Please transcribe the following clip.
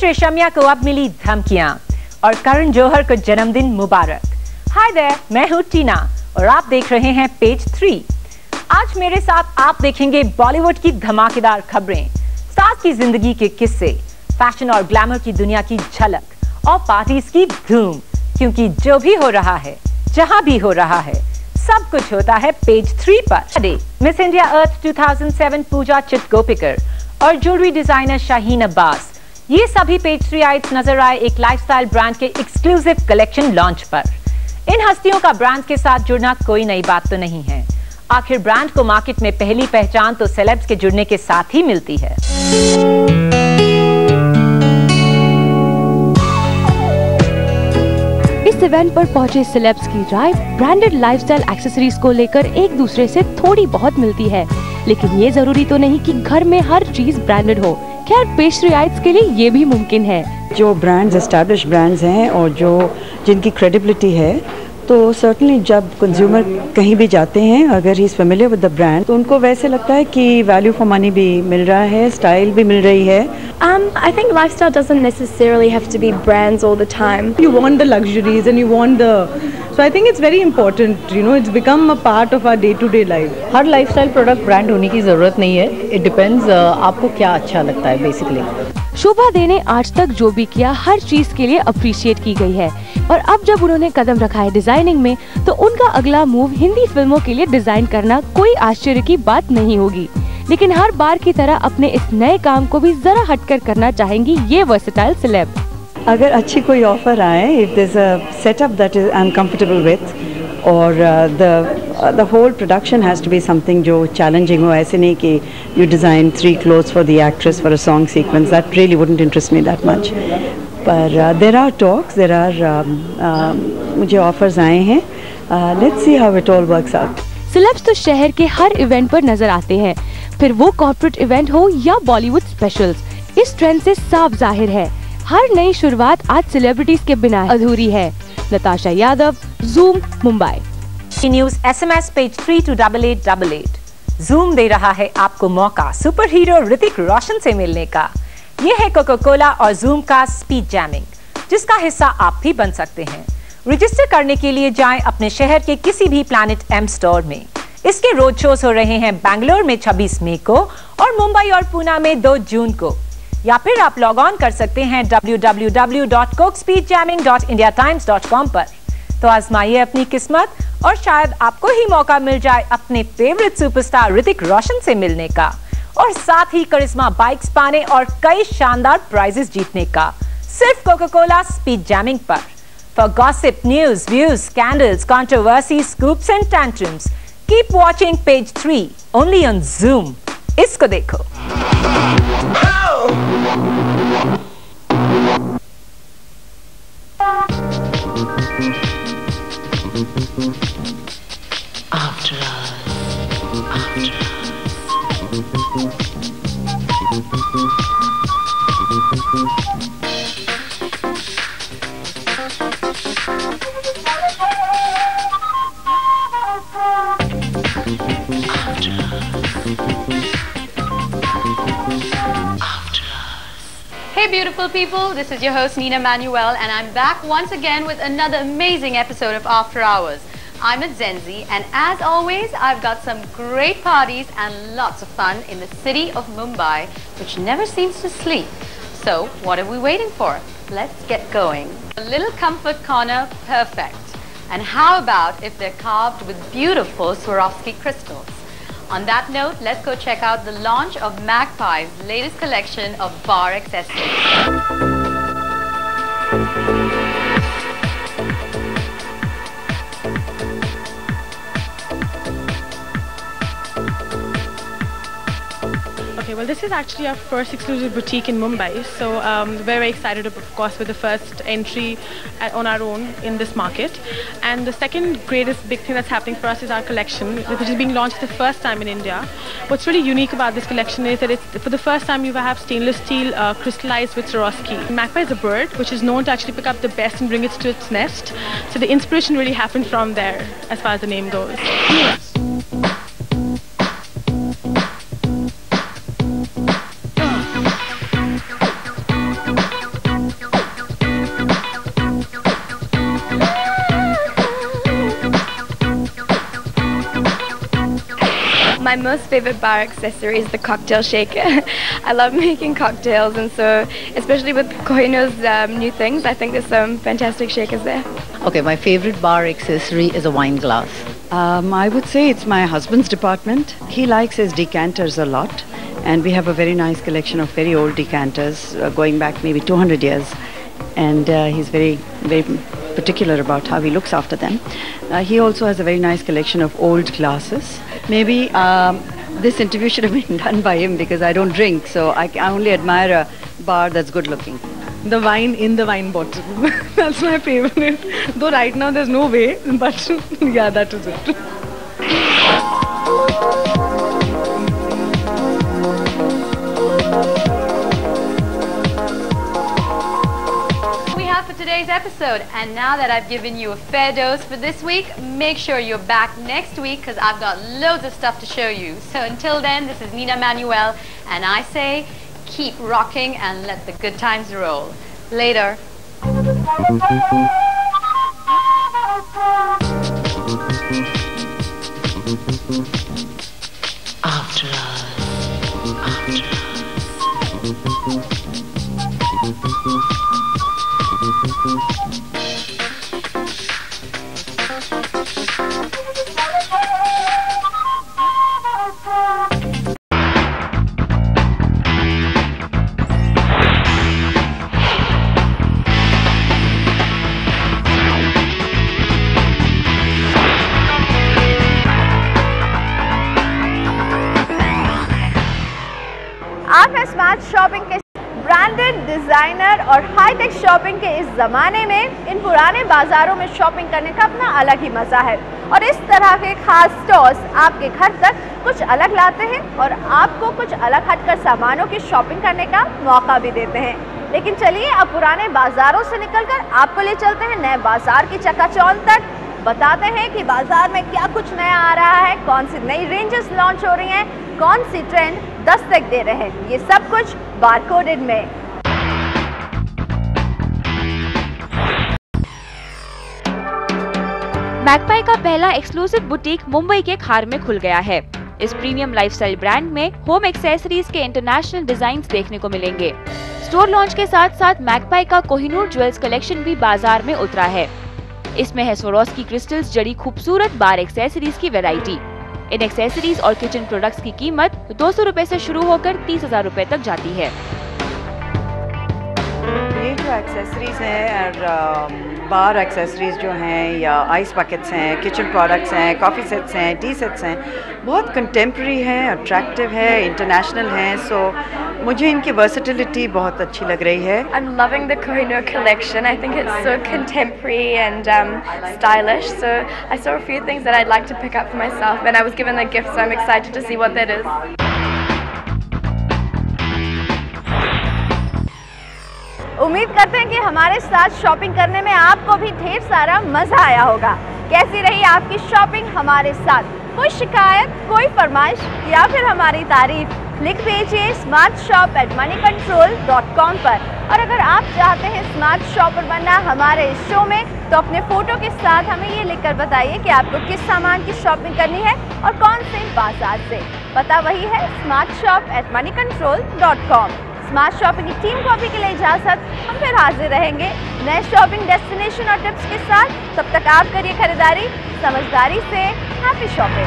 रेशमिया को अब मिली धमकियां और करण जौहर को जन्मदिन मुबारक। हाय देयर, मैं हूं टीना और आप देख रहे हैं पेज 3। आज मेरे साथ आप देखेंगे बॉलीवुड की धमाकेदार खबरें, स्टार्स की जिंदगी के किस्से, फैशन और ग्लैमर की दुनिया की झलक और पार्टीज की धूम। क्योंकि जो भी हो रहा है, जहां भी हो रहा है, सब कुछ होता है पेज 3 पर। मिस इंडिया अर्थ 2007 पूजा चिटगोपिकर और ज्वेलरी डिजाइनर शाहीन अब्बास, ये सभी पेज 3 आइट्स नजर आए एक लाइफस्टाइल ब्रांड के एक्सक्लूसिव कलेक्शन लॉन्च पर। इन हस्तियों का ब्रांड के साथ जुड़ना कोई नई बात तो नहीं है। आखिर ब्रांड को मार्केट में पहली पहचान तो सेलेब्स के जुड़ने के साथ ही मिलती है। इस इवेंट पर पहुंचे सेलेब्स की राय ब्रांडेड लाइफस्टाइल एक्सेसरीज को लेकर एक दूसरे से थोड़ी बहुत मिलती है, लेकिन ये जरूरी तो नहीं कि घर में हर चीज ब्रांडेड हो। खैर पेज 3 आइट्स के लिए ये भी मुमकिन है। जो ब्रांड्स एस्टैब्लिश ब्रांड्स हैं और जिनकी क्रेडिबिलिटी है, तो सर्टनली जब कंज्यूमर कहीं भी जाते हैं, अगर he is familiar with the brand, तो उनको वैसे लगता है कि वैल्यू फॉर मनी भी मिल रहा है, स्टाइल भी मिल रही है। I think lifestyle doesn't necessarily have to be brands all the time. You want the luxuries and you want so I think it's very important, it's become a part of our day-to-day life. Her lifestyle product brand होने की जरूरत नहीं है, it depends आपको क्या अच्छा लगता है बेसिकली। शोभा दे ने आज तक जो भी किया हर चीज के लिए अप्रिशिएट की गई है और अब जब उन्होंने कदम रखा है डिजाइनिंग में, तो उनका अगला मूव हिंदी फिल्मों के लिए डिजाइन करना कोई आश्चर्य की बात नहीं होगी। लेकिन हर बार की तरह अपने इस नए काम को भी जरा हटकर करना चाहेंगी ये वर्सेटाइल सेलेब। अगर अच्छी कोई ऑफर आए, if there is a setup that is I am comfortable with, और the whole production has to be something जो चैलेंजिंग हो। ऐसे नहीं कि you design 3 clothes for the actress for a song sequence, that really wouldn't interest me that much. पर there are talks, there are मुझे offers आए हैं। Let's see how it all works out. Celebs तो शहर के हर event पर नजर आते हैं, फिर वो कॉर्पोरेट इवेंट हो या बॉलीवुड स्पेशल्स। इस ट्रेंड से साफ जाहिर है हर नई शुरुआत आज सेलिब्रिटीज के बिना अधूरी है। Natasha Yadav, Zoom, Mumbai. News SMS page 3 to 8888। Zoom दे रहा है आपको मौका सुपर हीरो ऋतिक रोशन से मिलने का। ये है कोका कोला और ज़ूम का स्पीड जैमिंग, जिसका हिस्सा आप भी बन सकते हैं। रजिस्टर करने के लिए जाएं अपने शहर के किसी भी प्लैनेट M स्टोर में। इसके रोड शोज हो रहे हैं बैंगलोर में 26 मई को और मुंबई और पुणे में 2 जून को। या फिर आप लॉग ऑन कर सकते हैं www.cokespeedjamming.indiatimes.com पर। तो आजमाइए अपनी किस्मत और शायद आपको ही मौका मिल जाए अपने फेवरेट सुपरस्टार ऋतिक रोशन से मिलने का और साथ ही करिश्मा बाइक्स पाने और कई शानदार प्राइजेस जीतने का, सिर्फ कोका कोला स्पीड जैमिंग पर। For gossip, news, views, scandals, controversies, scoops and tantrums, keep watching page 3 only on Zoom. इसको देखो। After us, after us. Hey beautiful people, this is your host Nina Manuel and I'm back once again with another amazing episode of After Hours. I'm at Zenzi and as always I've got some great parties and lots of fun in the city of Mumbai, which never seems to sleep. So what are we waiting for? Let's get going. A little comfort corner, perfect. And how about if they're carved with beautiful Swarovski crystals? On that note, let's go check out the launch of Magpie's latest collection of bar accessories. Okay, well this is actually our first exclusive boutique in Mumbai, so we're very excited of course with the first entry on our own in this market. And the second greatest big thing that's happening for us is our collection, which is being launched for the first time in India. What's really unique about this collection is that it's for the first time you have stainless steel crystallized with Swarovski. Magpie is a bird which is known to actually pick up the best and bring it to its nest, so the inspiration really happened from there as far as the name goes. my most favorite bar accessory is the cocktail shaker. I love making cocktails, and so especially with Kohinoor's new things, I think there's some fantastic shakers there. Okay, my favorite bar accessory is a wine glass. I would say it's my husband's department. He likes his decanters a lot, and we have a very nice collection of very old decanters going back maybe 200 years, and he's very, very particular about how he looks after them. He also has a very nice collection of old glasses. Maybe this interview should have been done by him because I don't drink, so I only admire a bar that's good looking. The wine in the wine bottle. That's my favorite. Though right now there's no way, but yeah, that is it. For today's episode, and now that I've given you a fair dose for this week, make sure you're back next week because I've got loads of stuff to show you. So until then, this is Nina Manuel, and I say keep rocking and let the good times roll. Later. After Hours. After Hours. आप हैं smart shopping के branded designer और hi tech shopping के इस जमाने में इन पुराने बाजारों में शॉपिंग करने का अपना अलग ही मजा है और इस तरह के खास स्टोर्स आपके घर तक कुछ अलग लाते हैं और आपको कुछ अलग हटकर सामानों की शॉपिंग करने का मौका भी देते हैं। लेकिन चलिए अब पुराने बाजारों से निकलकर आपको ले चलते हैं नए बाजार की चकाचौंध तक। बताते हैं कि बाजार में क्या कुछ नया आ रहा है, कौन सी नई रेंजेस लॉन्च हो रही हैं, कौन सी ट्रेंड दस्तक दे रहे हैं, ये सब कुछ बारकोडेड में। मैकपाई का पहला एक्सक्लूसिव बुटीक मुंबई के खार में खुल गया है। इस प्रीमियम लाइफस्टाइल ब्रांड में होम एक्सेसरीज के इंटरनेशनल डिजाइन्स देखने को मिलेंगे। स्टोर लॉन्च के साथ साथ मैकपाई का कोहिनूर ज्वेल्स कलेक्शन भी बाजार में उतरा है। इसमें है स्वरोस्की क्रिस्टल्स जड़ी खूबसूरत बार एक्सेसरीज की वैरायटी। इन एक्सेसरीज और किचन प्रोडक्ट्स की कीमत 200 रुपए से शुरू होकर 30,000 रुपए तक जाती है। ये जो एक्सेसरीज हैं और बार एक्सेसरीज जो हैं या आइस बकेट्स हैं, किचन प्रोडक्ट्स हैं, कॉफ़ी सेट्स हैं, टी सेट्स हैं, बहुत कंटेम्प्रेरी हैं, अट्रैक्टिव है, इंटरनेशनल हैं। सो मुझे इनकी वर्सेटिलिटी बहुत अच्छी लग रही है। I'm loving the Kohinoor collection. I think it's so contemporary and stylish. So I saw a few things that I'd like to pick up for myself, and I was given a gift, so I'm excited to see what that is. उम्मीद करते हैं कि हमारे साथ shopping करने में आपको भी ढेर सारा मजा आया होगा। कैसी रही आपकी शॉपिंग हमारे साथ? कोई शिकायत, कोई फरमाइश या फिर हमारी तारीफ लिख भेजिए smartshop@moneycontrol.com पर। और अगर आप चाहते हैं स्मार्ट शॉपर बनना हमारे इस शो में, तो अपने फोटो के साथ हमें ये लिखकर बताइए कि आपको किस सामान की शॉपिंग करनी है और कौन से बाजार से। पता वही है smartshop@moneycontrol.com। स्मार्ट शॉपिंग की टीम को अभी के लिए इजाजत। हम फिर हाजिर रहेंगे नए शॉपिंग डेस्टिनेशन और टिप्स के साथ। तब तक आप करिए खरीदारी समझदारी से। Happy shopping.